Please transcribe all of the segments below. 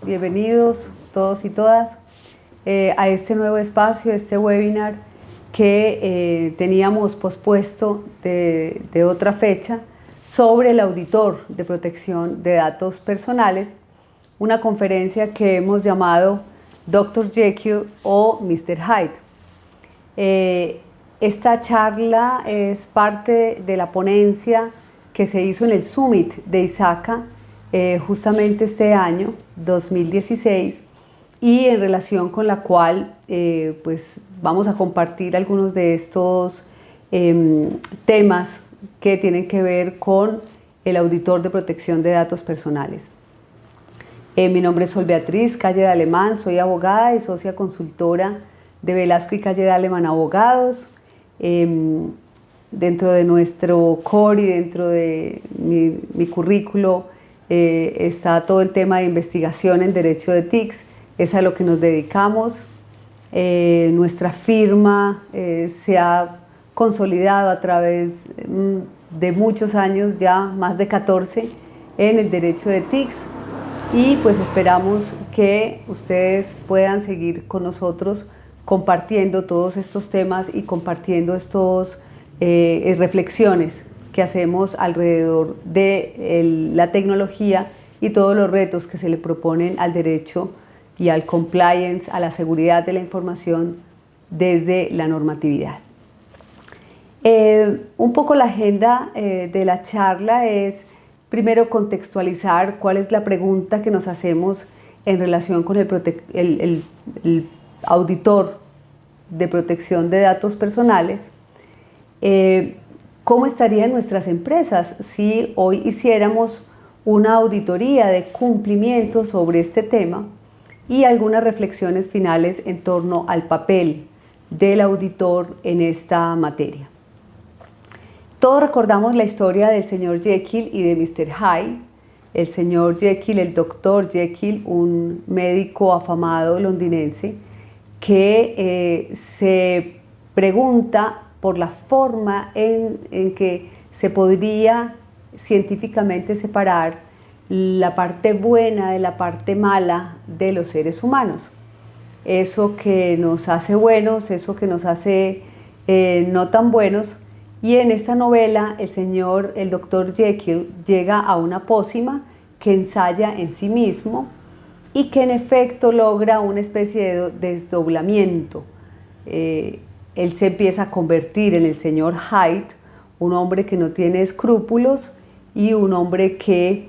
bienvenidos todos y todas a este nuevo espacio, este webinar que teníamos pospuesto de otra fecha sobre el auditor de protección de datos personales, una conferencia que hemos llamado Dr. Jekyll o Mr. Hyde. Esta charla es parte de la ponencia que se hizo en el Summit de ISACA justamente este año, 2016, y en relación con la cual pues vamos a compartir algunos de estos temas que tienen que ver con el auditor de protección de datos personales. Mi nombre es Sol Beatriz Calle de Alemán, soy abogada y socia consultora de Velasco y Calle de Alemán Abogados. Dentro de nuestro core y dentro de mi currículo está todo el tema de investigación en derecho de TICs, es a lo que nos dedicamos. Nuestra firma se ha consolidado a través de muchos años, ya más de 14, en el derecho de TICs, y pues esperamos que ustedes puedan seguir con nosotros compartiendo todos estos temas y compartiendo estos reflexiones que hacemos alrededor de la tecnología y todos los retos que se le proponen al derecho y al compliance, a la seguridad de la información desde la normatividad. Un poco la agenda de la charla es primero contextualizar cuál es la pregunta que nos hacemos en relación con el auditor de protección de datos personales. ¿Cómo estarían nuestras empresas si hoy hiciéramos una auditoría de cumplimiento sobre este tema? Y algunas reflexiones finales en torno al papel del auditor en esta materia. Todos recordamos la historia del señor Jekyll y de Mr. Hyde. El señor Jekyll, el doctor Jekyll, un médico afamado londinense que se pregunta por la forma en que se podría científicamente separar la parte buena de la parte mala de los seres humanos. Eso que nos hace buenos, eso que nos hace no tan buenos. Y en esta novela el doctor Jekyll llega a una pócima que ensaya en sí mismo y que en efecto logra una especie de desdoblamiento. Él se empieza a convertir en el señor Hyde, un hombre que no tiene escrúpulos y un hombre que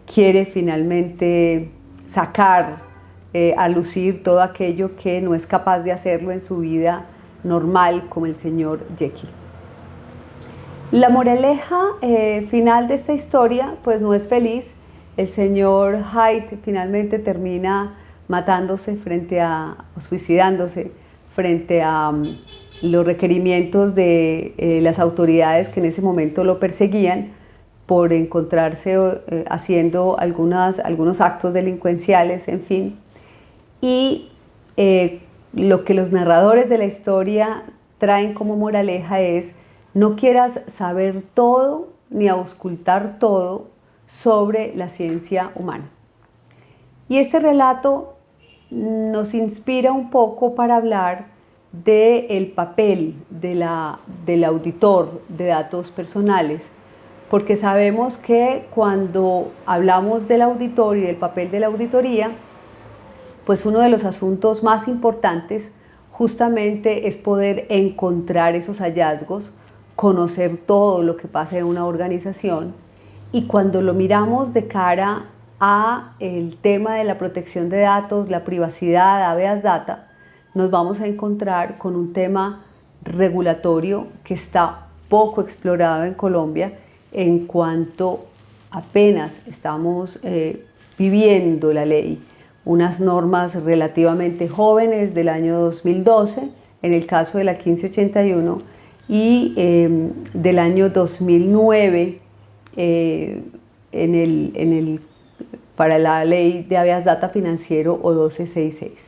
quiere finalmente sacar a lucir todo aquello que no es capaz de hacerlo en su vida normal como el señor Jekyll. La moraleja final de esta historia pues no es feliz. El señor Hyde finalmente termina matándose suicidándose frente a los requerimientos de las autoridades que en ese momento lo perseguían por encontrarse haciendo algunos actos delincuenciales, en fin. Y lo que los narradores de la historia traen como moraleja es: no quieras saber todo ni auscultar todo sobre la ciencia humana. Y este relato nos inspira un poco para hablar del papel del auditor de datos personales, porque sabemos que cuando hablamos del auditor y del papel de la auditoría, pues uno de los asuntos más importantes justamente es poder encontrar esos hallazgos, conocer todo lo que pasa en una organización, y cuando lo miramos de cara a el tema de la protección de datos, la privacidad, habeas data, nos vamos a encontrar con un tema regulatorio que está poco explorado en Colombia, en cuanto apenas estamos viviendo la ley. Unas normas relativamente jóvenes del año 2012, en el caso de la 1581, y del año 2009 para la ley de habeas data financiero o 1266.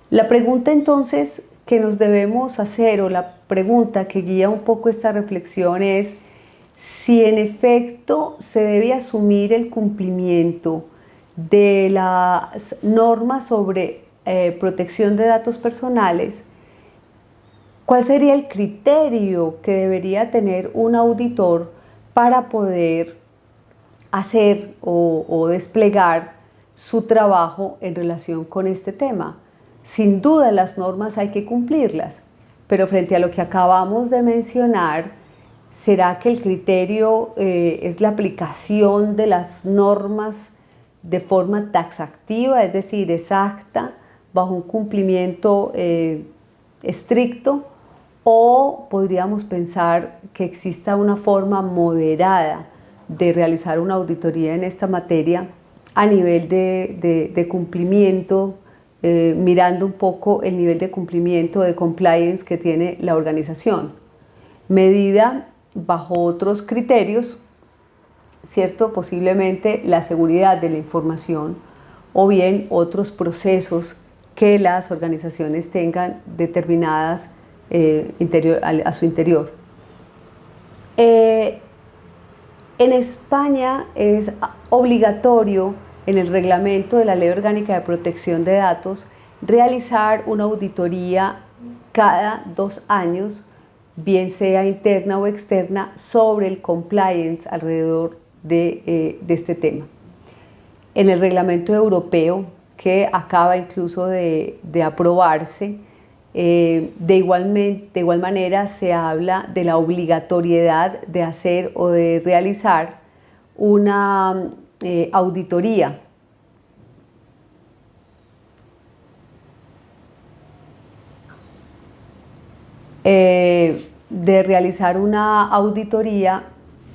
La pregunta entonces que nos debemos hacer, o la pregunta que guía un poco esta reflexión, es si en efecto se debe asumir el cumplimiento de las normas sobre protección de datos personales, ¿cuál sería el criterio que debería tener un auditor para poder hacer o desplegar su trabajo en relación con este tema? Sin duda las normas hay que cumplirlas, pero frente a lo que acabamos de mencionar, ¿será que el criterio es la aplicación de las normas de forma taxativa, es decir, exacta, bajo un cumplimiento estricto? ¿O podríamos pensar que exista una forma moderada de realizar una auditoría en esta materia a nivel de cumplimiento, mirando un poco el nivel de cumplimiento, de compliance que tiene la organización, medida bajo otros criterios, ¿cierto? Posiblemente la seguridad de la información o bien otros procesos que las organizaciones tengan determinadas a su interior. En España es obligatorio en el reglamento de la Ley Orgánica de Protección de Datos realizar una auditoría cada 2 años, bien sea interna o externa, sobre el compliance alrededor de este tema. En el reglamento europeo, que acaba incluso de aprobarse, de igual manera se habla de la obligatoriedad de hacer o de realizar una auditoría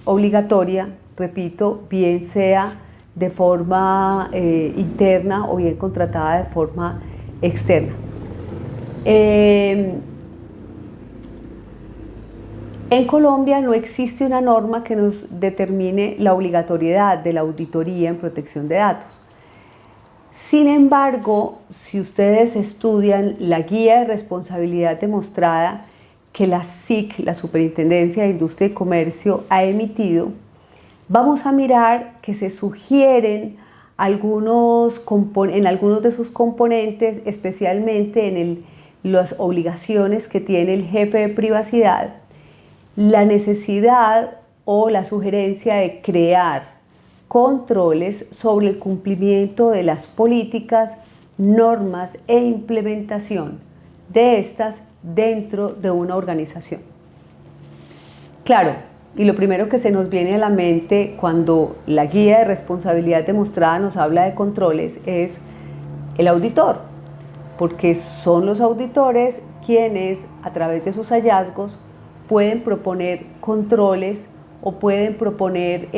obligatoria, repito, bien sea de forma interna o bien contratada de forma externa. En Colombia no existe una norma que nos determine la obligatoriedad de la auditoría en protección de datos. Sin embargo, si ustedes estudian la guía de responsabilidad demostrada que la SIC, la Superintendencia de Industria y Comercio, ha emitido, vamos a mirar que se sugieren en algunos de sus componentes, especialmente en las obligaciones que tiene el jefe de privacidad, la necesidad o la sugerencia de crear controles sobre el cumplimiento de las políticas, normas e implementación de estas dentro de una organización. Claro, y lo primero que se nos viene a la mente cuando la guía de responsabilidad demostrada nos habla de controles es el auditor, porque son los auditores quienes a través de sus hallazgos pueden proponer controles o pueden proponer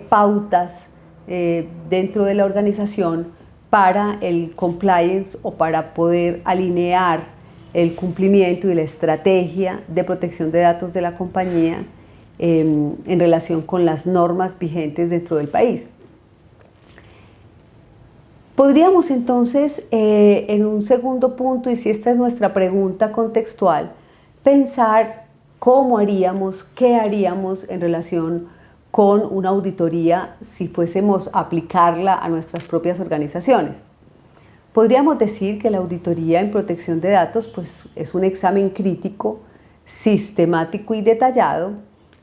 pautas dentro de la organización para el compliance o para poder alinear el cumplimiento y la estrategia de protección de datos de la compañía en relación con las normas vigentes dentro del país. Podríamos entonces, en un segundo punto, y si esta es nuestra pregunta contextual, pensar cómo haríamos, qué haríamos en relación con una auditoría si fuésemos a aplicarla a nuestras propias organizaciones. Podríamos decir que la auditoría en protección de datos pues, es un examen crítico, sistemático y detallado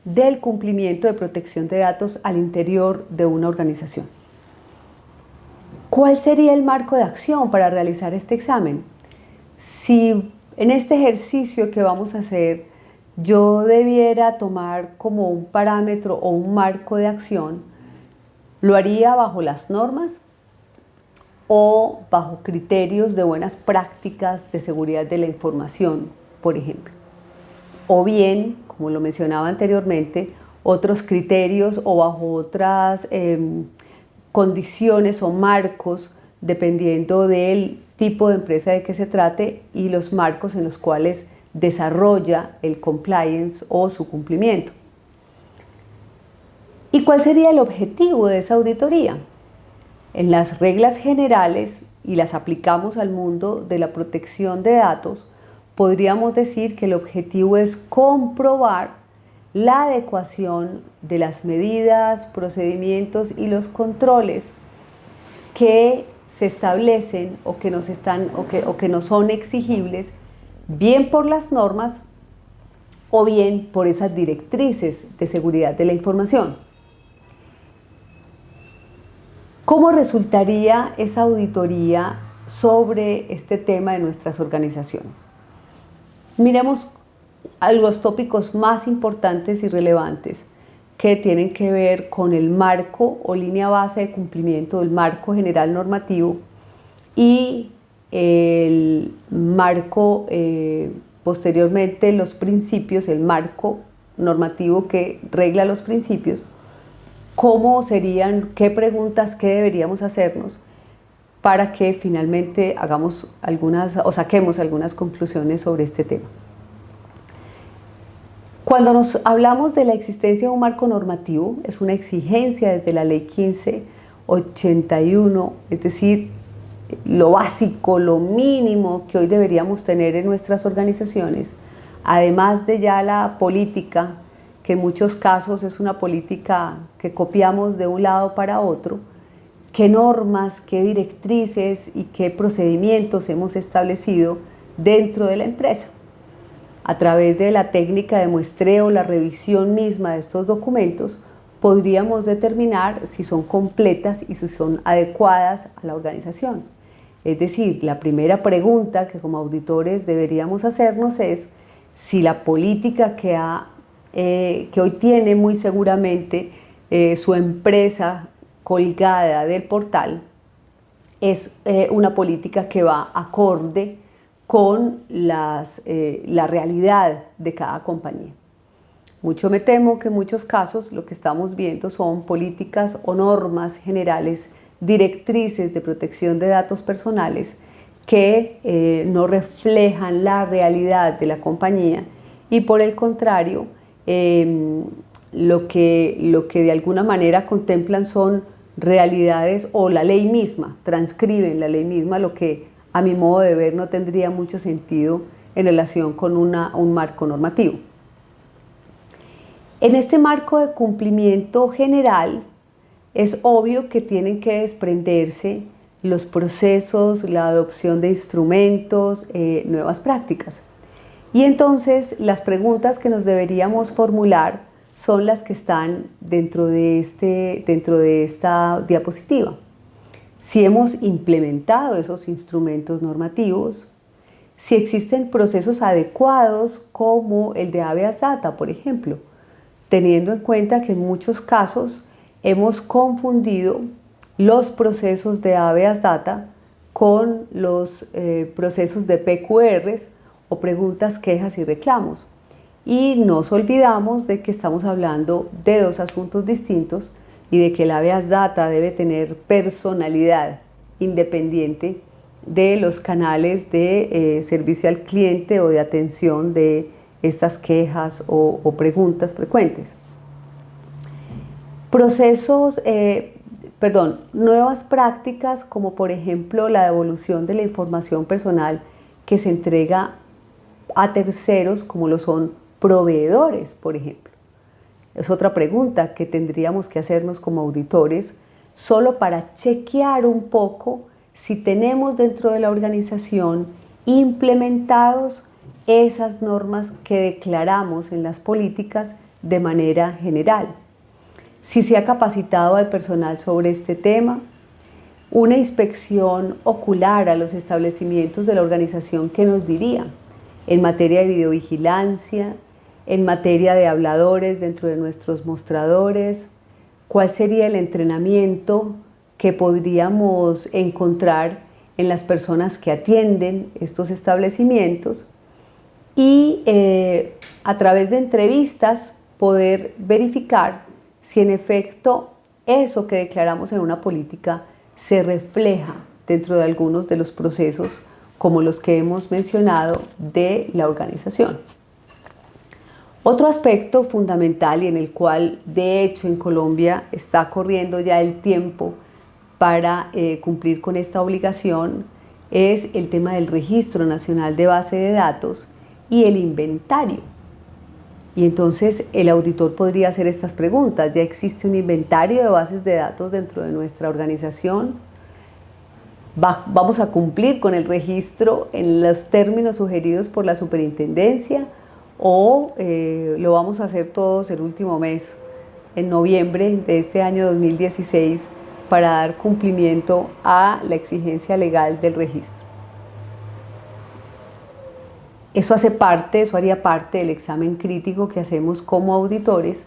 del cumplimiento de protección de datos al interior de una organización. ¿Cuál sería el marco de acción para realizar este examen? Si en este ejercicio que vamos a hacer yo debiera tomar como un parámetro o un marco de acción, ¿lo haría bajo las normas o bajo criterios de buenas prácticas de seguridad de la información, por ejemplo? O bien, como lo mencionaba anteriormente, otros criterios o bajo otras condiciones o marcos dependiendo del tipo de empresa de que se trate y los marcos en los cuales desarrolla el compliance o su cumplimiento. ¿Y cuál sería el objetivo de esa auditoría? En las reglas generales, y las aplicamos al mundo de la protección de datos, podríamos decir que el objetivo es comprobar la adecuación de las medidas, procedimientos y los controles que se establecen o que nos son exigibles bien por las normas o bien por esas directrices de seguridad de la información. ¿Cómo resultaría esa auditoría sobre este tema de nuestras organizaciones? Miremos los tópicos más importantes y relevantes que tienen que ver con el marco o línea base de cumplimiento del marco general normativo y el marco, posteriormente los principios, el marco normativo que regla los principios. ¿Cómo serían, qué preguntas, qué deberíamos hacernos para que finalmente saquemos algunas conclusiones sobre este tema? Cuando nos hablamos de la existencia de un marco normativo, es una exigencia desde la Ley 1581, es decir, lo básico, lo mínimo que hoy deberíamos tener en nuestras organizaciones, además de ya la política, que en muchos casos es una política que copiamos de un lado para otro, qué normas, qué directrices y qué procedimientos hemos establecido dentro de la empresa. A través de la técnica de muestreo, la revisión misma de estos documentos, podríamos determinar si son completas y si son adecuadas a la organización. Es decir, la primera pregunta que como auditores deberíamos hacernos es si la política que hoy tiene muy seguramente su empresa colgada del portal es una política que va acorde con la realidad de cada compañía. Mucho me temo que en muchos casos lo que estamos viendo son políticas o normas generales, directrices de protección de datos personales que no reflejan la realidad de la compañía y por el contrario, lo que de alguna manera contemplan son realidades o la ley misma, transcriben la ley misma, lo que a mi modo de ver no tendría mucho sentido en relación con un marco normativo. En este marco de cumplimiento general es obvio que tienen que desprenderse los procesos, la adopción de instrumentos, nuevas prácticas. Y entonces las preguntas que nos deberíamos formular son las que están dentro de esta diapositiva. Si hemos implementado esos instrumentos normativos, si existen procesos adecuados como el de habeas data, por ejemplo, teniendo en cuenta que en muchos casos hemos confundido los procesos de habeas data con los procesos de PQRs o preguntas, quejas y reclamos. Y nos olvidamos de que estamos hablando de dos asuntos distintos y de que el habeas data debe tener personalidad independiente de los canales de servicio al cliente o de atención de estas quejas o preguntas frecuentes. Nuevas prácticas como por ejemplo la devolución de la información personal que se entrega a terceros como lo son proveedores, por ejemplo. Es otra pregunta que tendríamos que hacernos como auditores, solo para chequear un poco si tenemos dentro de la organización implementados esas normas que declaramos en las políticas de manera general. Si se ha capacitado al personal sobre este tema, una inspección ocular a los establecimientos de la organización que nos diría en materia de videovigilancia, en materia de habladores dentro de nuestros mostradores, cuál sería el entrenamiento que podríamos encontrar en las personas que atienden estos establecimientos y a través de entrevistas poder verificar si en efecto eso que declaramos en una política se refleja dentro de algunos de los procesos como los que hemos mencionado de la organización. Otro aspecto fundamental y en el cual de hecho en Colombia está corriendo ya el tiempo para cumplir con esta obligación es el tema del Registro Nacional de Base de Datos y el inventario. Y entonces el auditor podría hacer estas preguntas. ¿Ya existe un inventario de bases de datos dentro de nuestra organización? Vamos a cumplir con el registro en los términos sugeridos por la superintendencia o lo vamos a hacer todos el último mes, en noviembre de este año 2016, para dar cumplimiento a la exigencia legal del registro. Eso haría parte del examen crítico que hacemos como auditores,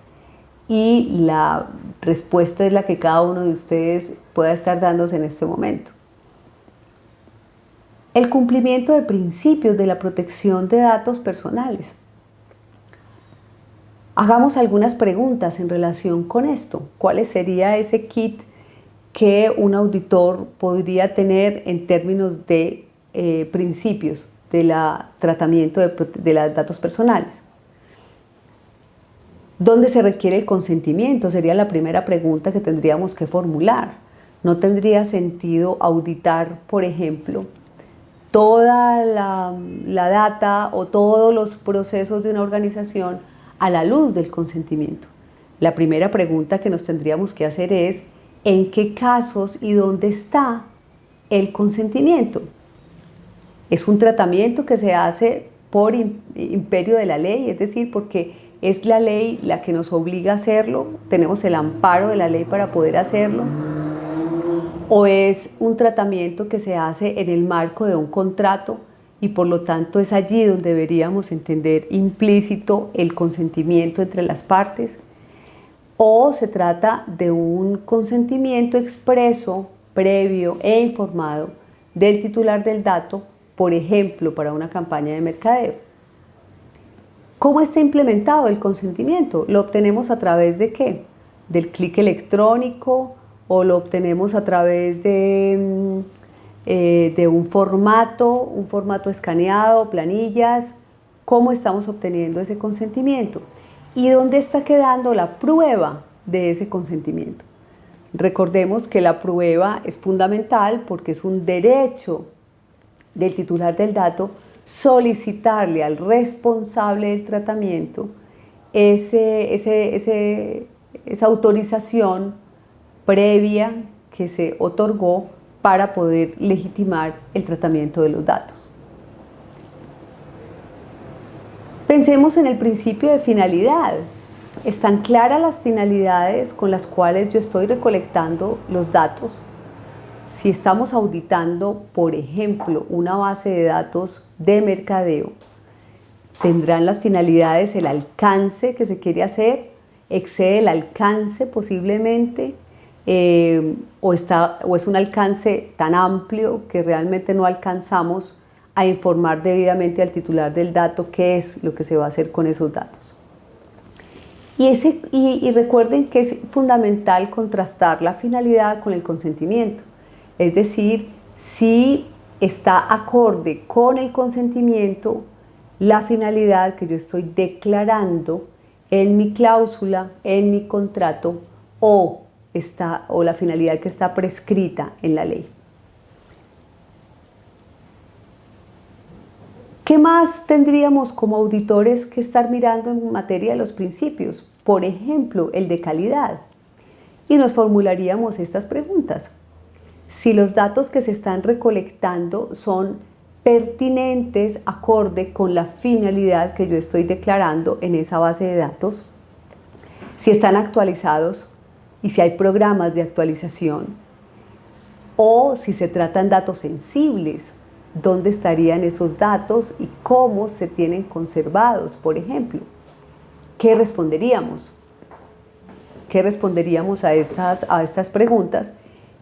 y la respuesta es la que cada uno de ustedes pueda estar dándose en este momento. El cumplimiento de principios de la protección de datos personales. Hagamos algunas preguntas en relación con esto. ¿Cuál sería ese kit que un auditor podría tener en términos de principios del tratamiento de los datos personales? ¿Dónde se requiere el consentimiento? Sería la primera pregunta que tendríamos que formular. No tendría sentido auditar, por ejemplo, toda la data o todos los procesos de una organización a la luz del consentimiento. La primera pregunta que nos tendríamos que hacer es: ¿en qué casos y dónde está el consentimiento? Es un tratamiento que se hace por imperio de la ley, es decir, porque es la ley la que nos obliga a hacerlo, tenemos el amparo de la ley para poder hacerlo, o es un tratamiento que se hace en el marco de un contrato y por lo tanto es allí donde deberíamos entender implícito el consentimiento entre las partes, o se trata de un consentimiento expreso, previo e informado del titular del dato, por ejemplo, para una campaña de mercadeo. ¿Cómo está implementado el consentimiento? ¿Lo obtenemos a través de qué? ¿Del clic electrónico o lo obtenemos a través de un formato escaneado, planillas? ¿Cómo estamos obteniendo ese consentimiento? ¿Y dónde está quedando la prueba de ese consentimiento? Recordemos que la prueba es fundamental porque es un derecho del titular del dato solicitarle al responsable del tratamiento esa autorización previa que se otorgó para poder legitimar el tratamiento de los datos. Pensemos en el principio de finalidad. ¿Están claras las finalidades con las cuales yo estoy recolectando los datos? Si estamos auditando, por ejemplo, una base de datos de mercadeo, ¿tendrán las finalidades el alcance que se quiere hacer? ¿Excede el alcance posiblemente? ¿O es un alcance tan amplio que realmente no alcanzamos a informar debidamente al titular del dato qué es lo que se va a hacer con esos datos? Y recuerden que es fundamental contrastar la finalidad con el consentimiento. Es decir, si está acorde con el consentimiento la finalidad que yo estoy declarando en mi cláusula, en mi contrato, o la finalidad que está prescrita en la ley. ¿Qué más tendríamos como auditores que estar mirando en materia de los principios? Por ejemplo, el de calidad. Y nos formularíamos estas preguntas. Si los datos que se están recolectando son pertinentes, acorde con la finalidad que yo estoy declarando en esa base de datos, si están actualizados y si hay programas de actualización, o si se tratan datos sensibles, dónde estarían esos datos y cómo se tienen conservados, por ejemplo. ¿Qué responderíamos? ¿Qué responderíamos a estas preguntas?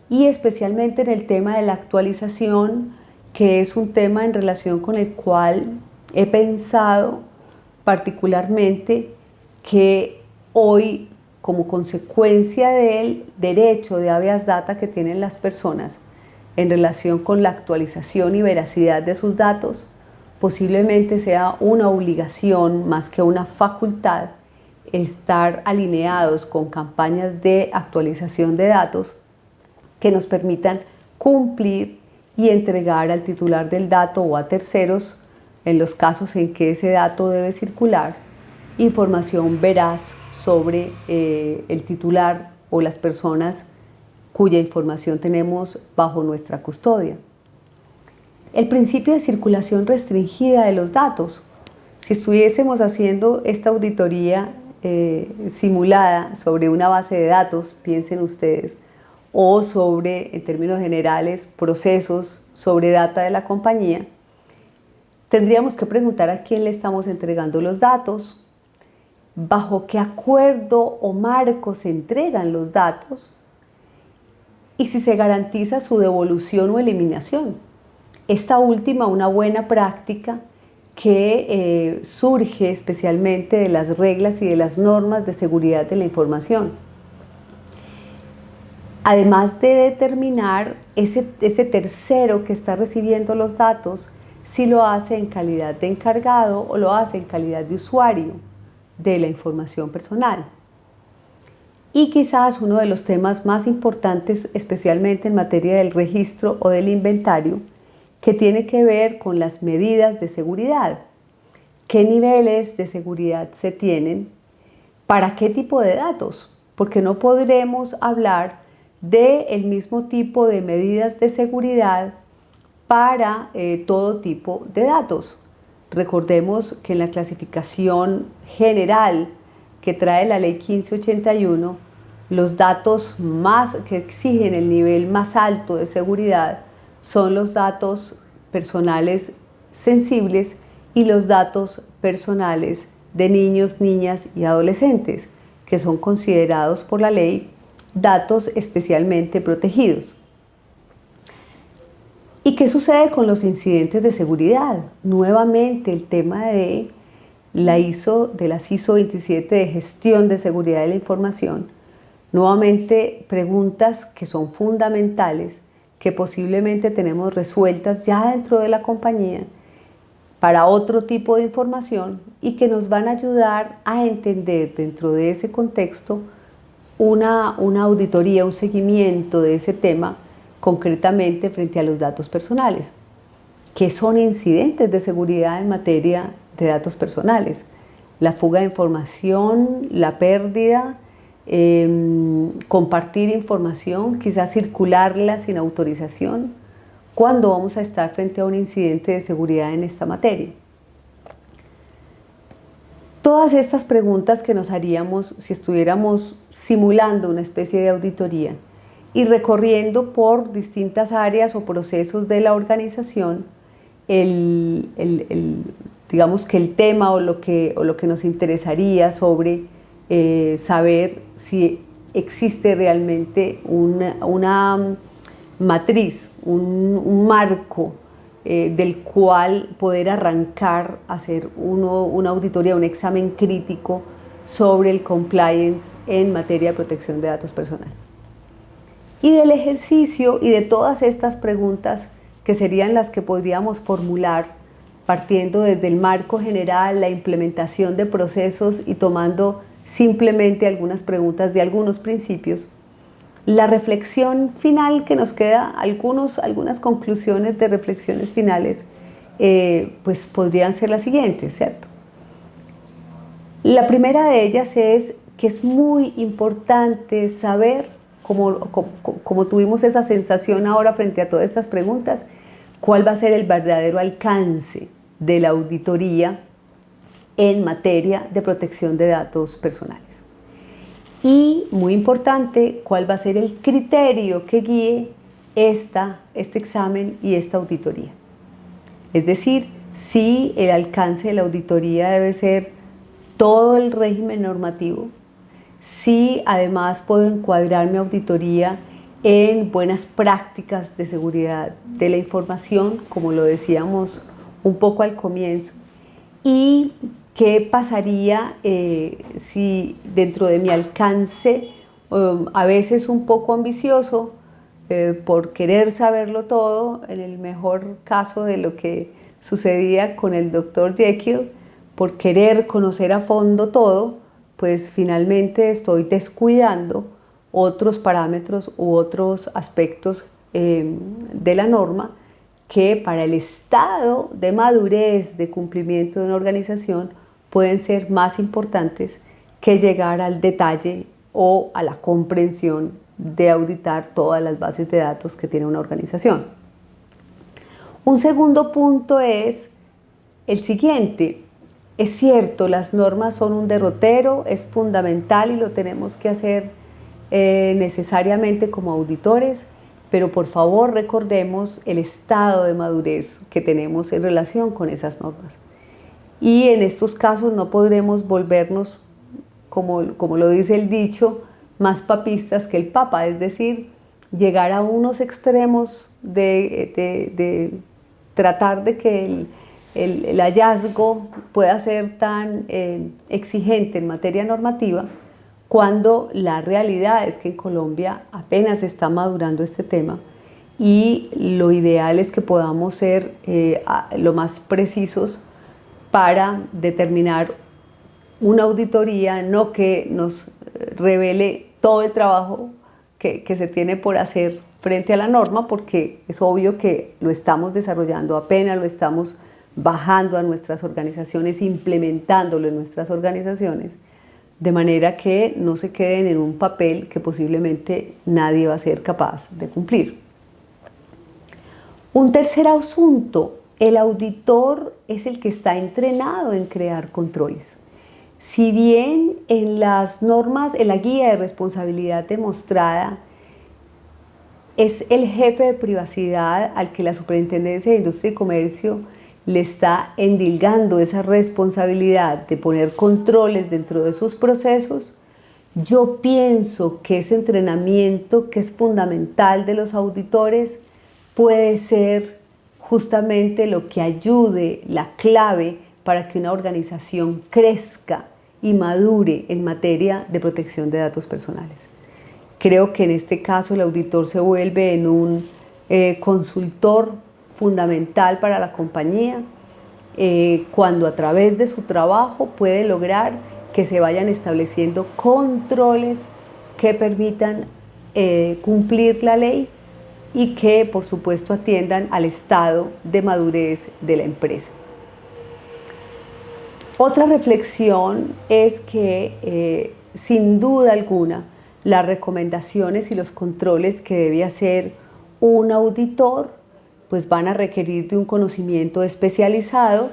Y especialmente en el tema de la actualización, que es un tema en relación con el cual he pensado particularmente que hoy, como consecuencia del derecho de habeas data que tienen las personas en relación con la actualización y veracidad de sus datos, posiblemente sea una obligación más que una facultad estar alineados con campañas de actualización de datos que nos permitan cumplir y entregar al titular del dato o a terceros, en los casos en que ese dato debe circular, información veraz sobre el titular o las personas cuya información tenemos bajo nuestra custodia. El principio de circulación restringida de los datos. Si estuviésemos haciendo esta auditoría simulada sobre una base de datos, piensen ustedes, o sobre, en términos generales, procesos sobre data de la compañía, tendríamos que preguntar a quién le estamos entregando los datos, bajo qué acuerdo o marco se entregan los datos y si se garantiza su devolución o eliminación. Esta última, una buena práctica que surge especialmente de las reglas y de las normas de seguridad de la información. Además de determinar ese tercero que está recibiendo los datos, si lo hace en calidad de encargado o lo hace en calidad de usuario de la información personal. Y quizás uno de los temas más importantes, especialmente en materia del registro o del inventario, que tiene que ver con las medidas de seguridad. ¿Qué niveles de seguridad se tienen? ¿Para qué tipo de datos? Porque no podremos hablar del mismo tipo de medidas de seguridad para todo tipo de datos. Recordemos que en la clasificación general que trae la ley 1581, los datos que exigen el nivel más alto de seguridad son los datos personales sensibles y los datos personales de niños, niñas y adolescentes, que son considerados por la ley datos especialmente protegidos. ¿Y qué sucede con los incidentes de seguridad? Nuevamente el tema de las ISO 27 de gestión de seguridad de la información. Nuevamente preguntas que son fundamentales, que posiblemente tenemos resueltas ya dentro de la compañía para otro tipo de información y que nos van a ayudar a entender dentro de ese contexto una auditoría, un seguimiento de ese tema concretamente frente a los datos personales. ¿Qué son incidentes de seguridad en materia de datos personales? La fuga de información, la pérdida, compartir información, quizás circularla sin autorización. ¿Cuándo vamos a estar frente a un incidente de seguridad en esta materia? Todas estas preguntas que nos haríamos si estuviéramos simulando una especie de auditoría y recorriendo por distintas áreas o procesos de la organización, digamos que el tema o lo que nos interesaría sobre saber si existe realmente una matriz, un marco del cual poder arrancar a hacer una auditoría, un examen crítico sobre el compliance en materia de protección de datos personales. Y del ejercicio y de todas estas preguntas que serían las que podríamos formular partiendo desde el marco general, la implementación de procesos y tomando simplemente algunas preguntas de algunos principios, la reflexión final que nos queda, algunas conclusiones de reflexiones finales, pues podrían ser las siguientes, ¿cierto? La primera de ellas es que es muy importante saber, como tuvimos esa sensación ahora frente a todas estas preguntas, cuál va a ser el verdadero alcance de la auditoría en materia de protección de datos personales. Y, muy importante, cuál va a ser el criterio que guíe este examen y esta auditoría. Es decir, si el alcance de la auditoría debe ser todo el régimen normativo, si además puedo encuadrar mi auditoría en buenas prácticas de seguridad de la información, como lo decíamos un poco al comienzo, y qué pasaría si dentro de mi alcance, a veces un poco ambicioso, por querer saberlo todo, en el mejor caso de lo que sucedía con el Dr. Jekyll, por querer conocer a fondo todo, pues finalmente estoy descuidando otros parámetros u otros aspectos de la norma que para el estado de madurez de cumplimiento de una organización pueden ser más importantes que llegar al detalle o a la comprensión de auditar todas las bases de datos que tiene una organización. Un segundo punto es el siguiente. Es cierto, las normas son un derrotero, es fundamental y lo tenemos que hacer necesariamente como auditores, pero por favor recordemos el estado de madurez que tenemos en relación con esas normas. Y en estos casos no podremos volvernos, como lo dice el dicho, más papistas que el Papa, es decir, llegar a unos extremos de tratar de que el hallazgo pueda ser tan exigente en materia normativa, cuando la realidad es que en Colombia apenas está madurando este tema y lo ideal es que podamos ser lo más precisos para determinar una auditoría, no que nos revele todo el trabajo que se tiene por hacer frente a la norma, porque es obvio que lo estamos desarrollando apenas, lo estamos bajando a nuestras organizaciones, implementándolo en nuestras organizaciones, de manera que no se queden en un papel que posiblemente nadie va a ser capaz de cumplir. Un tercer asunto, el auditor es el que está entrenado en crear controles. Si bien en las normas, en la guía de responsabilidad demostrada, es el jefe de privacidad al que la Superintendencia de Industria y Comercio le está endilgando esa responsabilidad de poner controles dentro de sus procesos, yo pienso que ese entrenamiento que es fundamental de los auditores puede ser justamente lo que ayude, la clave para que una organización crezca y madure en materia de protección de datos personales. Creo que en este caso el auditor se vuelve en un consultor fundamental para la compañía, cuando a través de su trabajo puede lograr que se vayan estableciendo controles que permitan cumplir la ley y que por supuesto atiendan al estado de madurez de la empresa. Otra reflexión es que sin duda alguna las recomendaciones y los controles que debe hacer un auditor pues van a requerir de un conocimiento especializado,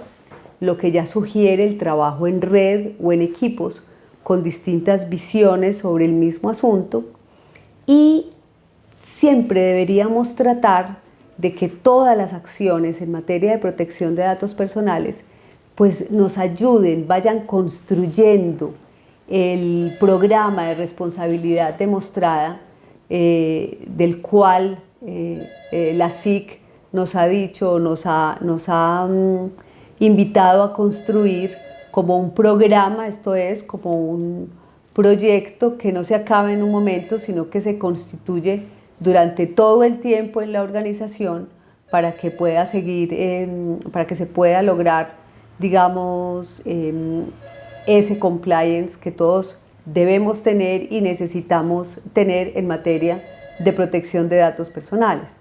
lo que ya sugiere el trabajo en red o en equipos con distintas visiones sobre el mismo asunto, y siempre deberíamos tratar de que todas las acciones en materia de protección de datos personales pues nos ayuden, vayan construyendo el programa de responsabilidad demostrada del cual la SIC nos ha dicho, nos ha invitado a construir como un programa, esto es, como un proyecto que no se acaba en un momento, sino que se constituye durante todo el tiempo en la organización para que pueda seguir, para que se pueda lograr, digamos, ese compliance que todos debemos tener y necesitamos tener en materia de protección de datos personales.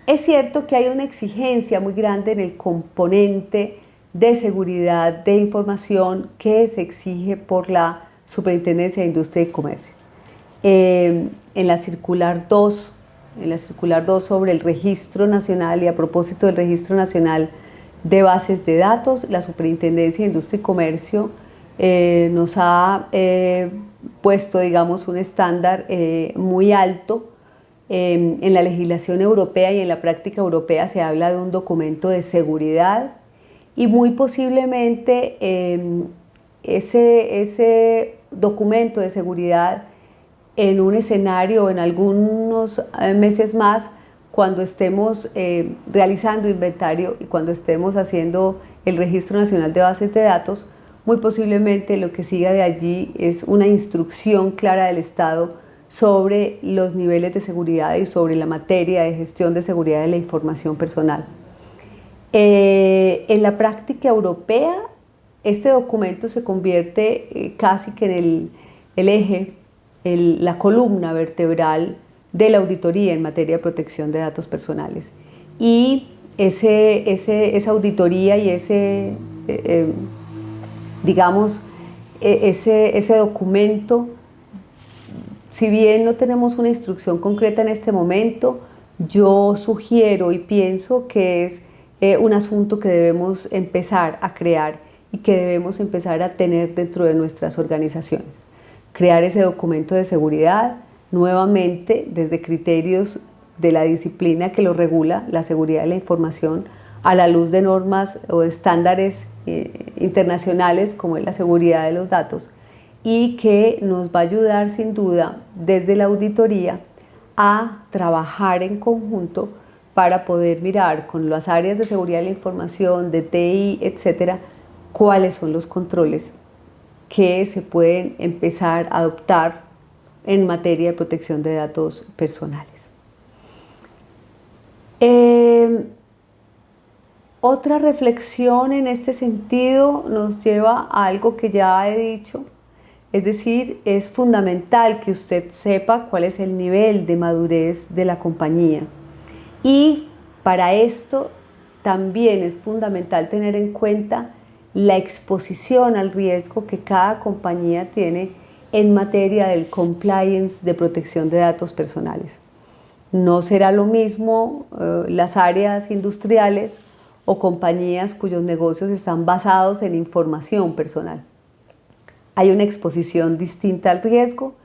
Es cierto que hay una exigencia muy grande en el componente de seguridad de información que se exige por la Superintendencia de Industria y Comercio. En la circular 2 sobre el Registro Nacional, y a propósito del Registro Nacional de Bases de Datos, la Superintendencia de Industria y Comercio nos ha puesto, digamos, un estándar muy alto. En la legislación europea y en la práctica europea se habla de un documento de seguridad y muy posiblemente ese documento de seguridad en un escenario o en algunos meses más, cuando estemos realizando inventario y cuando estemos haciendo el Registro Nacional de Bases de Datos, muy posiblemente lo que siga de allí es una instrucción clara del Estado sobre los niveles de seguridad y sobre la materia de gestión de seguridad de la información personal. En la práctica europea, este documento se convierte casi que en el eje, la columna vertebral de la auditoría en materia de protección de datos personales. Y esa auditoría y ese, digamos, ese documento, si bien no tenemos una instrucción concreta en este momento, yo sugiero y pienso que es un asunto que debemos empezar a crear y que debemos empezar a tener dentro de nuestras organizaciones. Crear ese documento de seguridad, nuevamente desde criterios de la disciplina que lo regula, la seguridad de la información, a la luz de normas o de estándares internacionales como es la seguridad de los datos, y que nos va a ayudar sin duda desde la auditoría a trabajar en conjunto para poder mirar con las áreas de seguridad de la información, de TI, etcétera, cuáles son los controles que se pueden empezar a adoptar en materia de protección de datos personales. Otra reflexión en este sentido nos lleva a algo que ya he dicho, es decir, es fundamental que usted sepa cuál es el nivel de madurez de la compañía. Y para esto también es fundamental tener en cuenta la exposición al riesgo que cada compañía tiene en materia del compliance de protección de datos personales. No será lo mismo las áreas industriales o compañías cuyos negocios están basados en información personal. Hay una exposición distinta al riesgo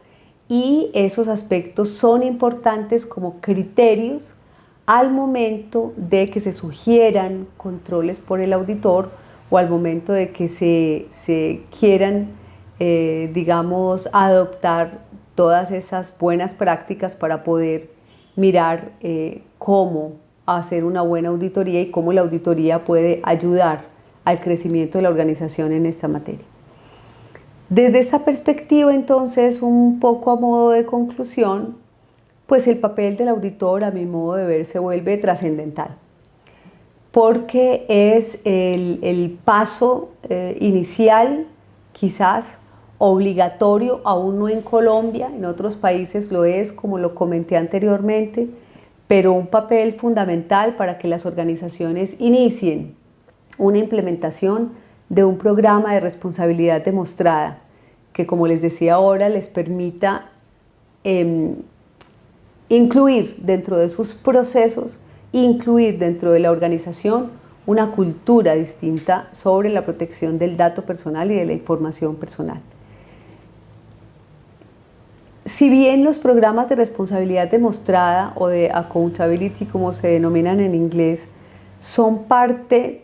y esos aspectos son importantes como criterios al momento de que se sugieran controles por el auditor o al momento de que se quieran, digamos, adoptar todas esas buenas prácticas para poder mirar cómo hacer una buena auditoría y cómo la auditoría puede ayudar al crecimiento de la organización en esta materia. Desde esta perspectiva, entonces, un poco a modo de conclusión, pues el papel del auditor, a mi modo de ver, se vuelve trascendental, porque es el paso inicial, quizás obligatorio, aún no en Colombia, en otros países lo es, como lo comenté anteriormente, pero un papel fundamental para que las organizaciones inicien una implementación de un programa de responsabilidad demostrada que, como les decía ahora, les permita incluir dentro de sus procesos, incluir dentro de la organización una cultura distinta sobre la protección del dato personal y de la información personal. Si bien los programas de responsabilidad demostrada o de accountability, como se denominan en inglés, son parte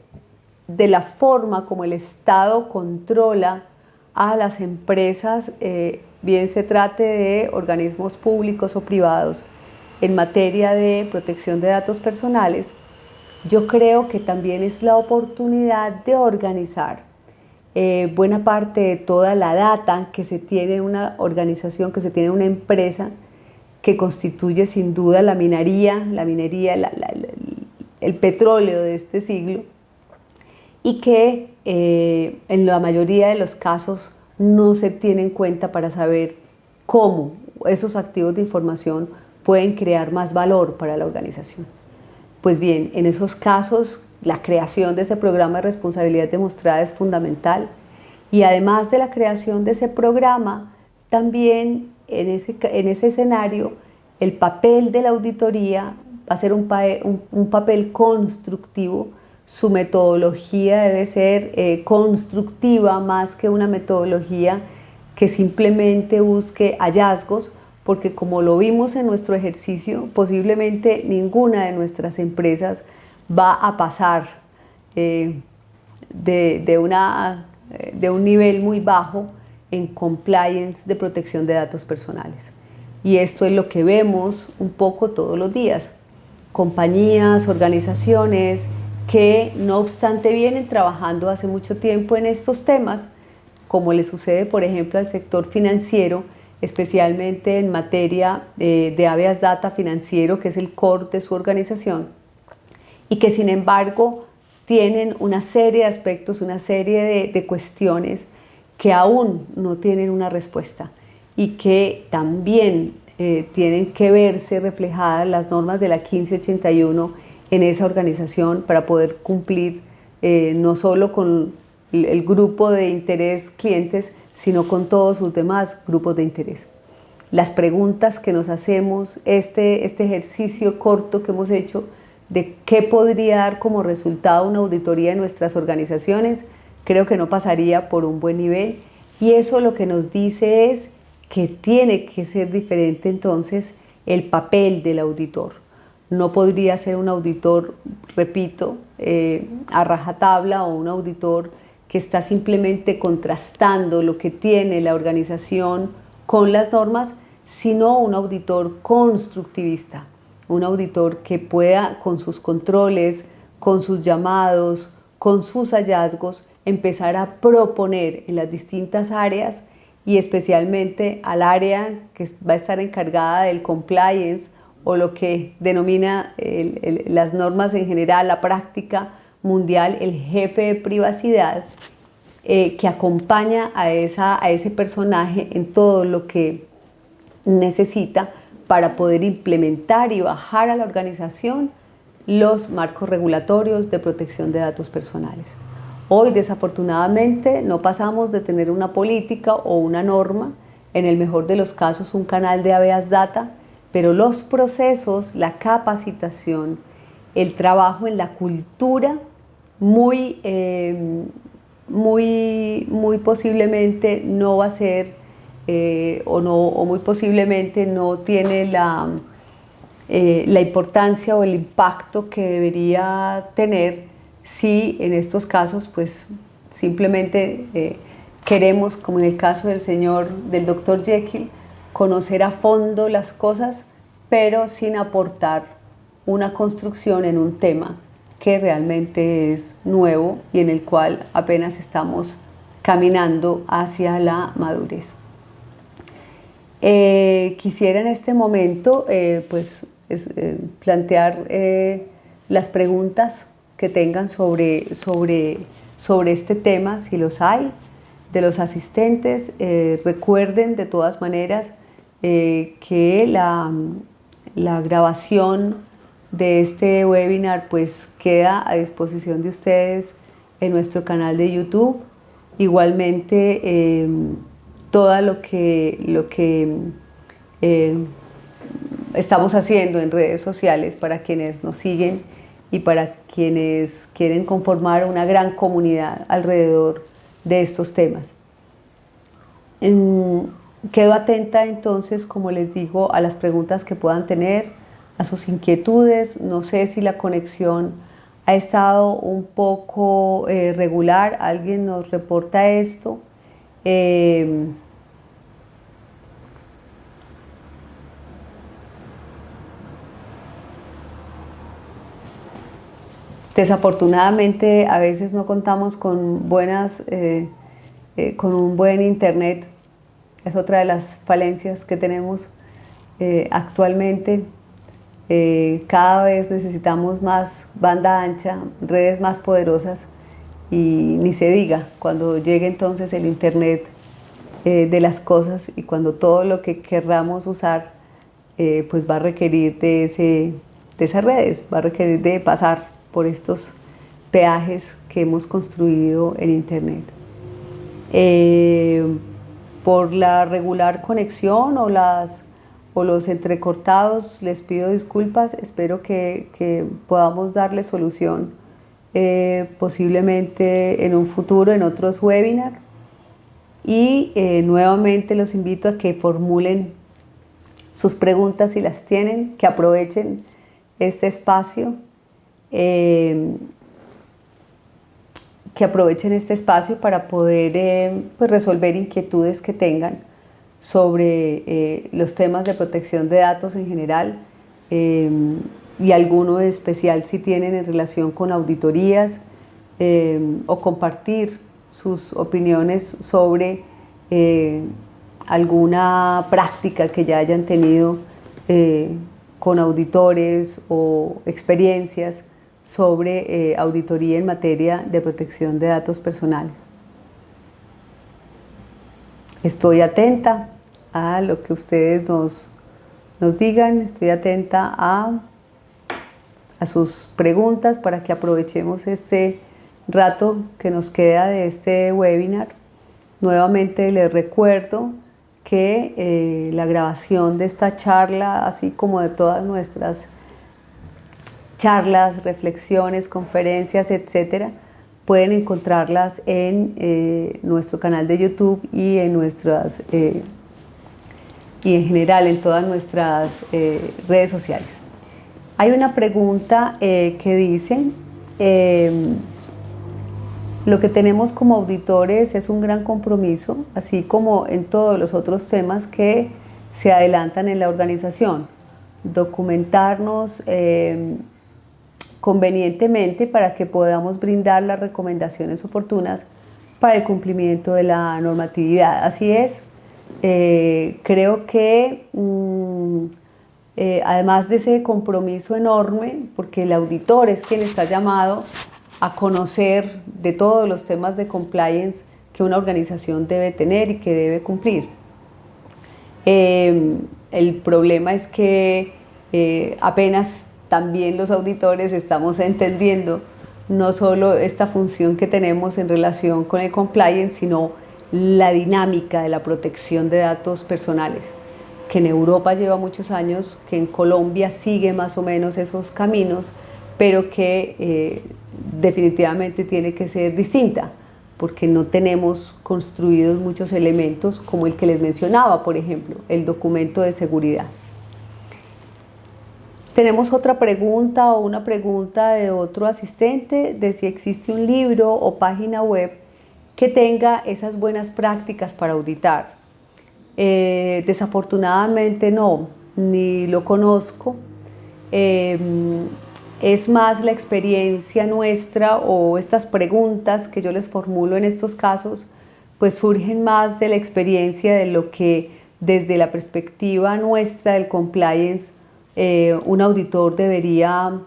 de la forma como el Estado controla a las empresas, bien se trate de organismos públicos o privados, en materia de protección de datos personales, yo creo que también es la oportunidad de organizar buena parte de toda la data que se tiene en una organización, que se tiene en una empresa, que constituye sin duda la minería, el petróleo de este siglo, y que en la mayoría de los casos no se tiene en cuenta para saber cómo esos activos de información pueden crear más valor para la organización. Pues bien, en esos casos la creación de ese programa de responsabilidad demostrada es fundamental, y además de la creación de ese programa, también en ese escenario el papel de la auditoría va a ser un papel constructivo. Su metodología debe ser constructiva más que una metodología que simplemente busque hallazgos, porque como lo vimos en nuestro ejercicio, posiblemente ninguna de nuestras empresas va a pasar de un nivel muy bajo en compliance de protección de datos personales. Y esto es lo que vemos un poco todos los días. Compañías, organizaciones que no obstante vienen trabajando hace mucho tiempo en estos temas, como le sucede por ejemplo al sector financiero, especialmente en materia de habeas data financiero, que es el core de su organización, y que sin embargo tienen una serie de aspectos, una serie de cuestiones que aún no tienen una respuesta y que también tienen que verse reflejadas las normas de la 1581 en esa organización para poder cumplir no solo con el grupo de interés clientes, sino con todos sus demás grupos de interés. Las preguntas que nos hacemos, este ejercicio corto que hemos hecho de qué podría dar como resultado una auditoría en nuestras organizaciones, creo que no pasaría por un buen nivel, y eso lo que nos dice es que tiene que ser diferente entonces el papel del auditor. No podría ser un auditor, repito, a rajatabla, o un auditor que está simplemente contrastando lo que tiene la organización con las normas, sino un auditor constructivista, un auditor que pueda, con sus controles, con sus llamados, con sus hallazgos, empezar a proponer en las distintas áreas, y especialmente al área que va a estar encargada del compliance, o lo que denomina las normas en general, la práctica mundial, el jefe de privacidad, que acompaña a ese personaje en todo lo que necesita para poder implementar y bajar a la organización los marcos regulatorios de protección de datos personales. Hoy, desafortunadamente, no pasamos de tener una política o una norma, en el mejor de los casos un canal de habeas data, pero los procesos, la capacitación, el trabajo en la cultura, muy posiblemente no va a ser, o muy posiblemente no tiene la importancia o el impacto que debería tener, si en estos casos pues simplemente queremos, como en el caso del Dr. Jekyll, conocer a fondo las cosas, pero sin aportar una construcción en un tema que realmente es nuevo y en el cual apenas estamos caminando hacia la madurez. Quisiera en este momento plantear las preguntas que tengan sobre este tema, si los hay, de los asistentes. Recuerden de todas maneras que la grabación de este webinar pues queda a disposición de ustedes en nuestro canal de YouTube. Igualmente, todo lo que estamos haciendo en redes sociales para quienes nos siguen y para quienes quieren conformar una gran comunidad alrededor de estos temas. Quedo atenta entonces, como les digo, a las preguntas que puedan tener, a sus inquietudes. No sé si la conexión ha estado un poco regular, alguien nos reporta esto. Desafortunadamente a veces no contamos con con un buen internet. Es otra de las falencias que tenemos actualmente. Cada vez necesitamos más banda ancha, redes más poderosas, y ni se diga cuando llegue entonces el internet de las cosas, y cuando todo lo que querramos usar pues va a requerir de esas redes, va a requerir de pasar por estos peajes que hemos construido en internet. Por la regular conexión o los entrecortados, les pido disculpas. Espero que podamos darle solución posiblemente en un futuro, en otros webinars. Y nuevamente los invito a que formulen sus preguntas si las tienen, que aprovechen este espacio, para poder resolver inquietudes que tengan sobre los temas de protección de datos en general, y alguno especial si tienen en relación con auditorías, o compartir sus opiniones sobre alguna práctica que ya hayan tenido con auditores, o experiencias sobre auditoría en materia de protección de datos personales. Estoy atenta a lo que ustedes nos digan, estoy atenta a sus preguntas para que aprovechemos este rato que nos queda de este webinar, Nuevamente les recuerdo que la grabación de esta charla, así como de todas nuestras charlas, reflexiones, conferencias, etcétera, pueden encontrarlas en nuestro canal de YouTube y en nuestras y en general en todas nuestras redes sociales. Hay una pregunta que dice: lo que tenemos como auditores es un gran compromiso, así como en todos los otros temas que se adelantan en la organización. Documentarnos convenientemente para que podamos brindar las recomendaciones oportunas para el cumplimiento de la normatividad. Así es. Creo que además de ese compromiso enorme, porque el auditor es quien está llamado a conocer de todos los temas de compliance que una organización debe tener y que debe cumplir. El problema es que apenas también los auditores estamos entendiendo no solo esta función que tenemos en relación con el compliance, sino la dinámica de la protección de datos personales, que en Europa lleva muchos años, que en Colombia sigue más o menos esos caminos, pero que definitivamente tiene que ser distinta, porque no tenemos construidos muchos elementos como el que les mencionaba, por ejemplo, el documento de seguridad. Tenemos otra pregunta o una pregunta de otro asistente de si existe un libro o página web que tenga esas buenas prácticas para auditar. Desafortunadamente no, ni lo conozco. Es más la experiencia nuestra o estas preguntas que yo les formulo en estos casos, pues surgen más de la experiencia de lo que desde la perspectiva nuestra del compliance un auditor debería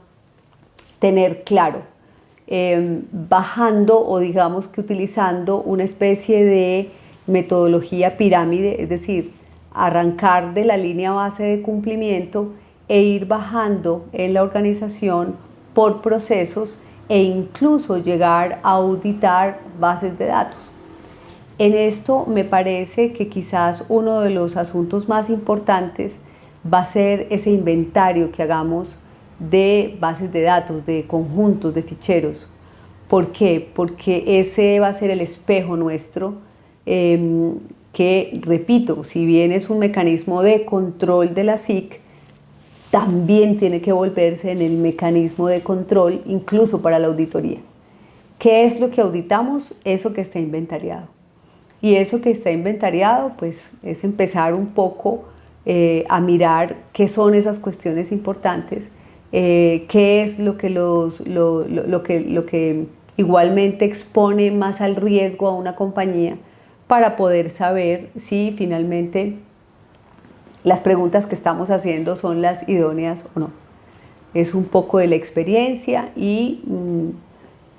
tener claro, bajando o digamos que utilizando una especie de metodología pirámide, es decir, arrancar de la línea base de cumplimiento e ir bajando en la organización por procesos e incluso llegar a auditar bases de datos. En esto me parece que quizás uno de los asuntos más importantes va a ser ese inventario que hagamos de bases de datos, de conjuntos, de ficheros. ¿Por qué? Porque ese va a ser el espejo nuestro que, repito, si bien es un mecanismo de control de la SIC, también tiene que volverse en el mecanismo de control incluso para la auditoría. ¿Qué es lo que auditamos? Eso que está inventariado. Y eso que está inventariado, pues es empezar un poco a mirar qué son esas cuestiones importantes, qué es lo que igualmente expone más al riesgo a una compañía, para poder saber si finalmente las preguntas que estamos haciendo son las idóneas o no. Es un poco de la experiencia y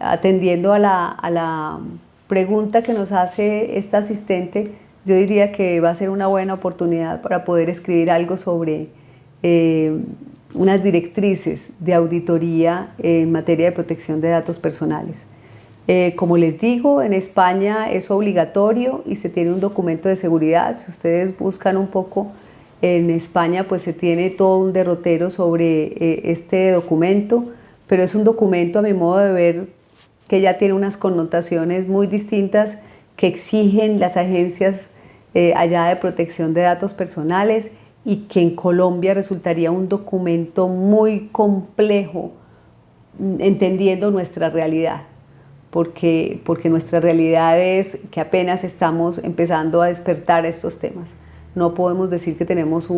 atendiendo a la pregunta que nos hace esta asistente, yo diría que va a ser una buena oportunidad para poder escribir algo sobre unas directrices de auditoría en materia de protección de datos personales. Como les digo, en España es obligatorio y se tiene un documento de seguridad. Si ustedes buscan un poco en España, pues se tiene todo un derrotero sobre este documento, pero es un documento, a mi modo de ver, que ya tiene unas connotaciones muy distintas que exigen las agencias allá de protección de datos personales, y que en Colombia resultaría un documento muy complejo entendiendo nuestra realidad, porque nuestra realidad es que apenas estamos empezando a despertar estos temas. No podemos decir que tenemos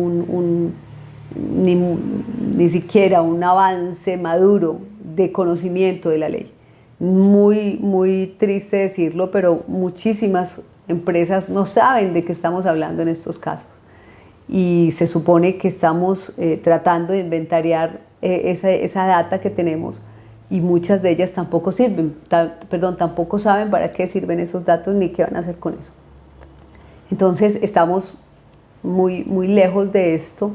ni siquiera un avance maduro de conocimiento de la ley. Muy triste decirlo, pero muchísimas empresas no saben de qué estamos hablando en estos casos. Y se supone que estamos tratando de inventariar esa data que tenemos, y muchas de ellas tampoco tampoco saben para qué sirven esos datos ni qué van a hacer con eso. Entonces estamos muy lejos de esto,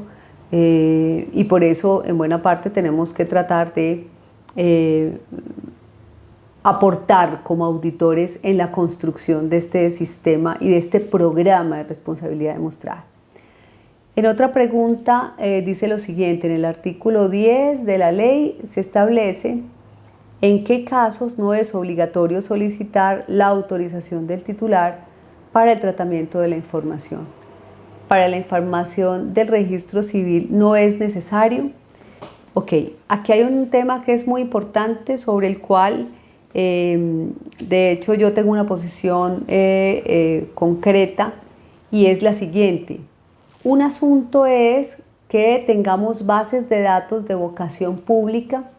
y por eso en buena parte tenemos que tratar de aportar como auditores en la construcción de este sistema y de este programa de responsabilidad demostrada. En otra pregunta dice lo siguiente: en el artículo 10 de la ley se establece en qué casos no es obligatorio solicitar la autorización del titular para el tratamiento de la información. Para la información del registro civil no es necesario. Ok, aquí hay un tema que es muy importante sobre el cual, de hecho, yo tengo una posición concreta, y es la siguiente. Un asunto es que tengamos bases de datos de vocación pública,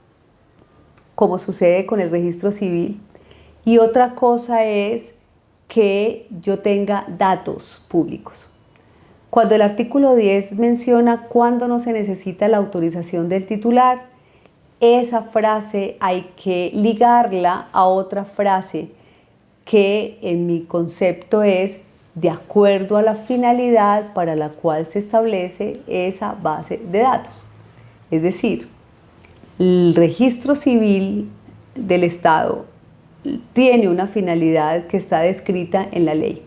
como sucede con el registro civil, y otra cosa es que yo tenga datos públicos. Cuando el artículo 10 menciona cuándo no se necesita la autorización del titular, esa frase hay que ligarla a otra frase que en mi concepto es de acuerdo a la finalidad para la cual se establece esa base de datos. Es decir, el registro civil del Estado tiene una finalidad que está descrita en la ley.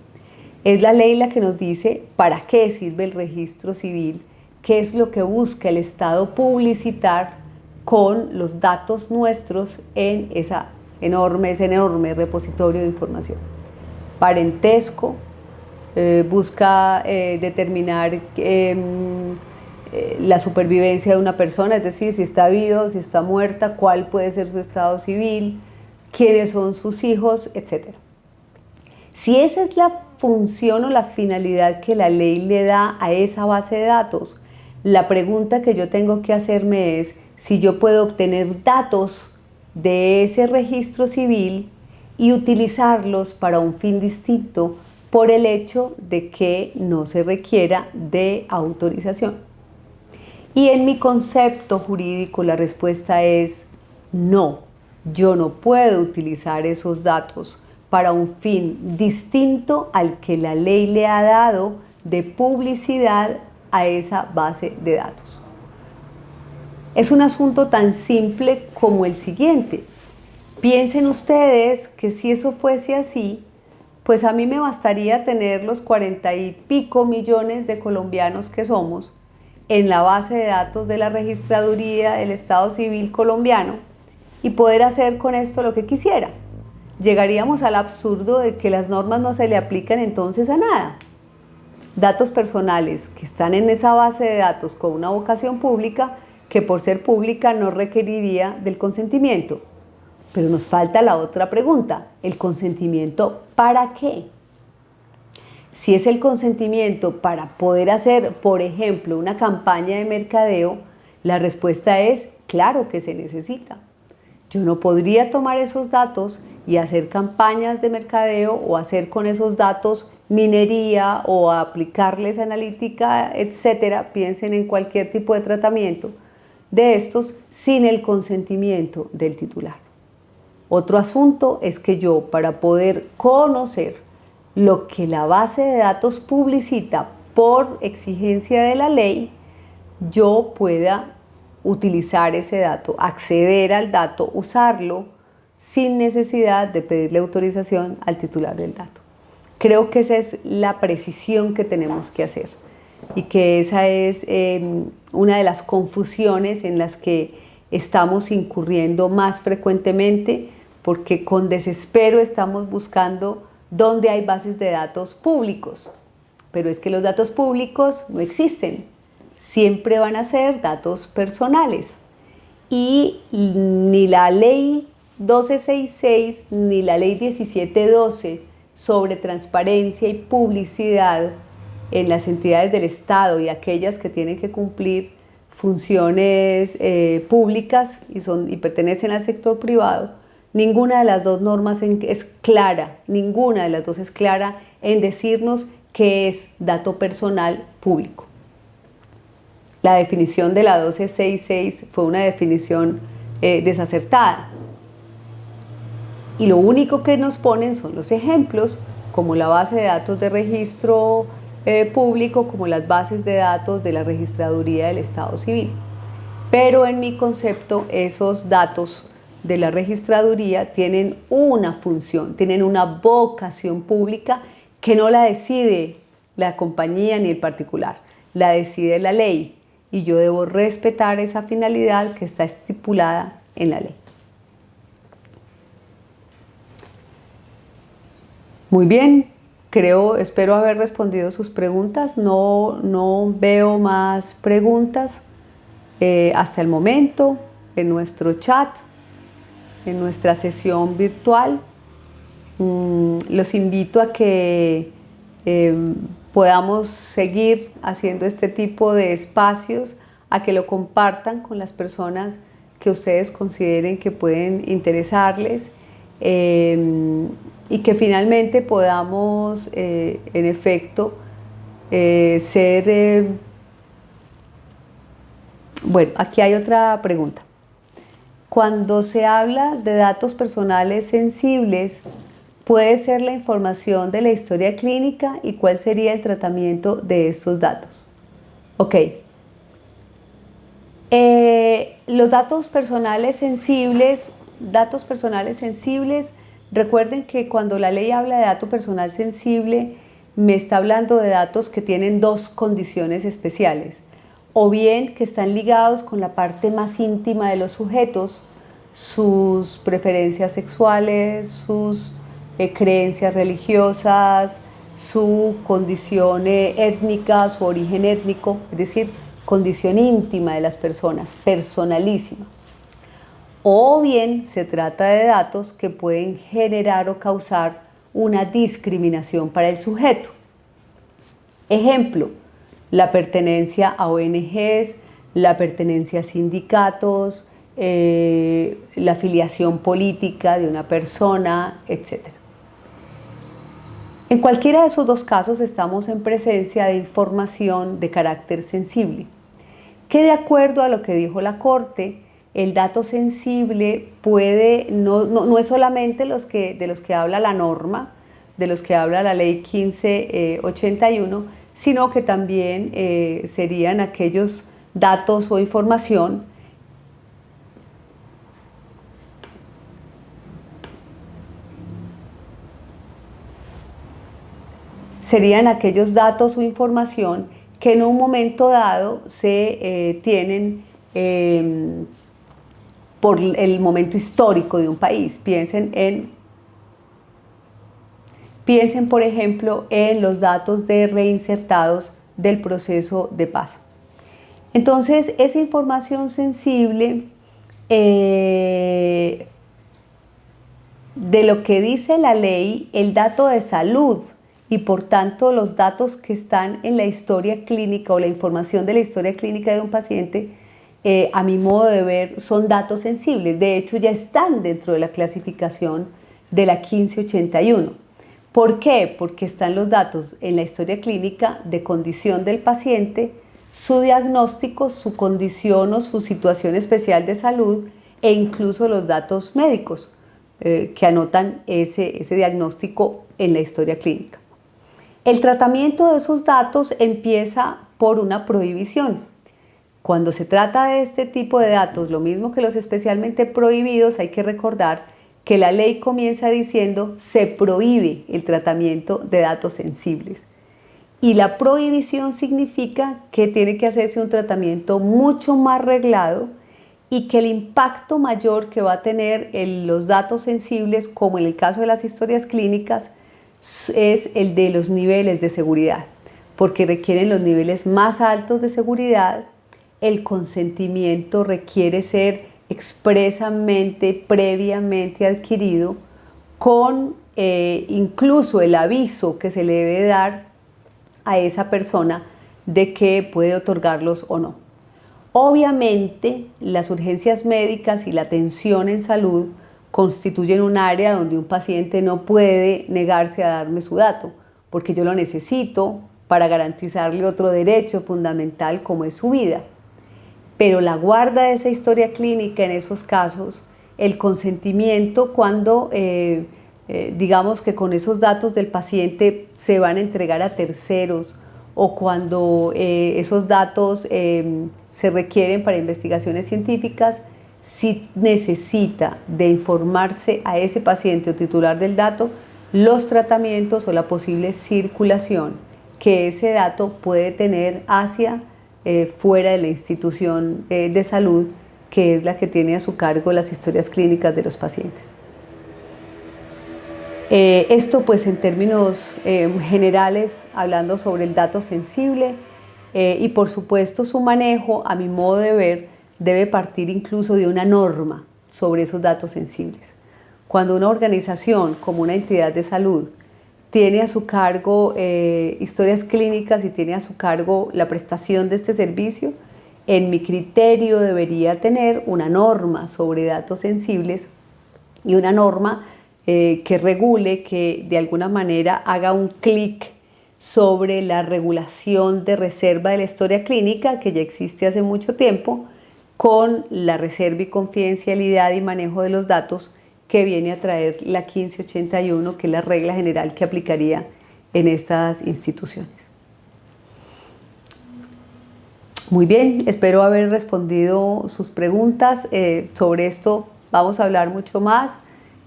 Es la ley la que nos dice para qué sirve el registro civil, qué es lo que busca el Estado publicitar con los datos nuestros en ese enorme repositorio de información. Parentesco, busca determinar la supervivencia de una persona, es decir, si está viva, si está muerta, cuál puede ser su estado civil, quiénes son sus hijos, etc. Si esa es la función o la finalidad que la ley le da a esa base de datos, la pregunta que yo tengo que hacerme es si yo puedo obtener datos de ese registro civil y utilizarlos para un fin distinto por el hecho de que no se requiera de autorización. Y en mi concepto jurídico la respuesta es no. Yo no puedo utilizar esos datos para un fin distinto al que la ley le ha dado de publicidad a esa base de datos. Es un asunto tan simple como el siguiente. Piensen ustedes que si eso fuese así, pues a mí me bastaría tener los 40 y pico millones de colombianos que somos en la base de datos de la registraduría del Estado Civil colombiano y poder hacer con esto lo que quisiera. Llegaríamos al absurdo de que las normas no se le aplican entonces a nada. Datos personales que están en esa base de datos con una vocación pública que por ser pública no requeriría del consentimiento. Pero nos falta la otra pregunta, ¿el consentimiento para qué? Si es el consentimiento para poder hacer, por ejemplo, una campaña de mercadeo, la respuesta es claro que se necesita. Yo no podría tomar esos datos y hacer campañas de mercadeo o hacer con esos datos minería o aplicarles analítica, etcétera. Piensen en cualquier tipo de tratamiento de estos sin el consentimiento del titular. Otro asunto es que yo, para poder conocer lo que la base de datos publicita por exigencia de la ley, yo pueda utilizar ese dato, acceder al dato, usarlo sin necesidad de pedirle autorización al titular del dato. Creo que esa es la precisión que tenemos que hacer y que esa es una de las confusiones en las que estamos incurriendo más frecuentemente, porque con desespero estamos buscando dónde hay bases de datos públicos, pero es que los datos públicos no existen, siempre van a ser datos personales y ni la ley 1266 ni la ley 1712 sobre transparencia y publicidad en las entidades del Estado y aquellas que tienen que cumplir funciones públicas y pertenecen al sector privado, ninguna de las dos normas es clara, ninguna de las dos es clara en decirnos qué es dato personal público. La definición de la 1266 fue una definición desacertada. Y lo único que nos ponen son los ejemplos, como la base de datos de registro público, como las bases de datos de la registraduría del Estado Civil. Pero en mi concepto, esos datos de la registraduría tienen una función, tienen una vocación pública que no la decide la compañía ni el particular, la decide la ley y yo debo respetar esa finalidad que está estipulada en la ley. Muy bien, espero haber respondido sus preguntas. No veo más preguntas hasta el momento en nuestro chat, en nuestra sesión virtual. Los invito a que podamos seguir haciendo este tipo de espacios, a que lo compartan con las personas que ustedes consideren que pueden interesarles y que finalmente podamos en efecto ser... Bueno, aquí hay otra pregunta. Cuando se habla de datos personales sensibles, ¿puede ser la información de la historia clínica y cuál sería el tratamiento de estos datos? Ok. Los datos personales sensibles, recuerden que cuando la ley habla de dato personal sensible, me está hablando de datos que tienen dos condiciones especiales, o bien que están ligados con la parte más íntima de los sujetos, sus preferencias sexuales, sus creencias religiosas, su condición étnica, su origen étnico, es decir, condición íntima de las personas, personalísima. O bien se trata de datos que pueden generar o causar una discriminación para el sujeto. Ejemplo, la pertenencia a ONGs, la pertenencia a sindicatos, la afiliación política de una persona, etc. En cualquiera de esos dos casos estamos en presencia de información de carácter sensible, que de acuerdo a lo que dijo la Corte, el dato sensible no es solamente de los que habla la norma, de los que habla la ley 1581, sino que también serían aquellos datos o información que en un momento dado se tienen por el momento histórico de un país. Piensen, por ejemplo, en los datos de reinsertados del proceso de paz. Entonces, esa información sensible de lo que dice la ley, el dato de salud y por tanto los datos que están en la historia clínica o la información de la historia clínica de un paciente, a mi modo de ver, son datos sensibles. De hecho, ya están dentro de la clasificación de la 1581. ¿Por qué? Porque están los datos en la historia clínica de condición del paciente, su diagnóstico, su condición o su situación especial de salud e incluso los datos médicos que anotan ese diagnóstico en la historia clínica. El tratamiento de esos datos empieza por una prohibición. Cuando se trata de este tipo de datos, lo mismo que los especialmente prohibidos, hay que recordar que la ley comienza diciendo se prohíbe el tratamiento de datos sensibles. Y la prohibición significa que tiene que hacerse un tratamiento mucho más reglado y que el impacto mayor que va a tener los datos sensibles, como en el caso de las historias clínicas, es el de los niveles de seguridad, porque requieren los niveles más altos de seguridad. El consentimiento requiere ser expresamente, previamente adquirido, con incluso el aviso que se le debe dar a esa persona de que puede otorgarlos o no. Obviamente, las urgencias médicas y la atención en salud constituyen un área donde un paciente no puede negarse a darme su dato, porque yo lo necesito para garantizarle otro derecho fundamental como es su vida. Pero la guarda de esa historia clínica en esos casos, el consentimiento cuando digamos que con esos datos del paciente se van a entregar a terceros o cuando esos datos se requieren para investigaciones científicas, si necesita de informarse a ese paciente o titular del dato los tratamientos o la posible circulación que ese dato puede tener hacia fuera de la institución de salud, que es la que tiene a su cargo las historias clínicas de los pacientes. Esto pues en términos generales, hablando sobre el dato sensible, y por supuesto su manejo, a mi modo de ver, debe partir incluso de una norma sobre esos datos sensibles. Cuando una organización como una entidad de salud tiene a su cargo historias clínicas y tiene a su cargo la prestación de este servicio, en mi criterio debería tener una norma sobre datos sensibles y una norma que regule, que de alguna manera haga un clic sobre la regulación de reserva de la historia clínica, que ya existe hace mucho tiempo, con la reserva y confidencialidad y manejo de los datos que viene a traer la 1581, que es la regla general que aplicaría en estas instituciones. Muy bien, espero haber respondido sus preguntas. Sobre esto vamos a hablar mucho más.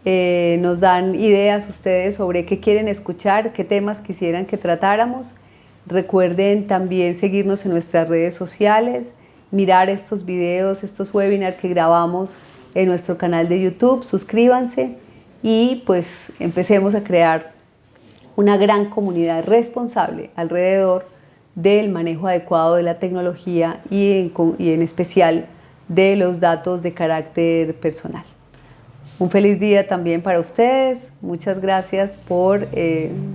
Nos dan ideas ustedes sobre qué quieren escuchar, qué temas quisieran que tratáramos. Recuerden también seguirnos en nuestras redes sociales, mirar estos videos, estos webinars que grabamos en nuestro canal de YouTube. Suscríbanse y pues empecemos a crear una gran comunidad responsable alrededor del manejo adecuado de la tecnología y en especial de los datos de carácter personal. Un feliz día también para ustedes. Muchas gracias por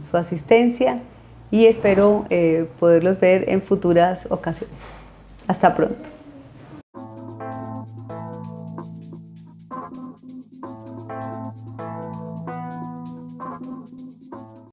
su asistencia y espero poderlos ver en futuras ocasiones. Hasta pronto.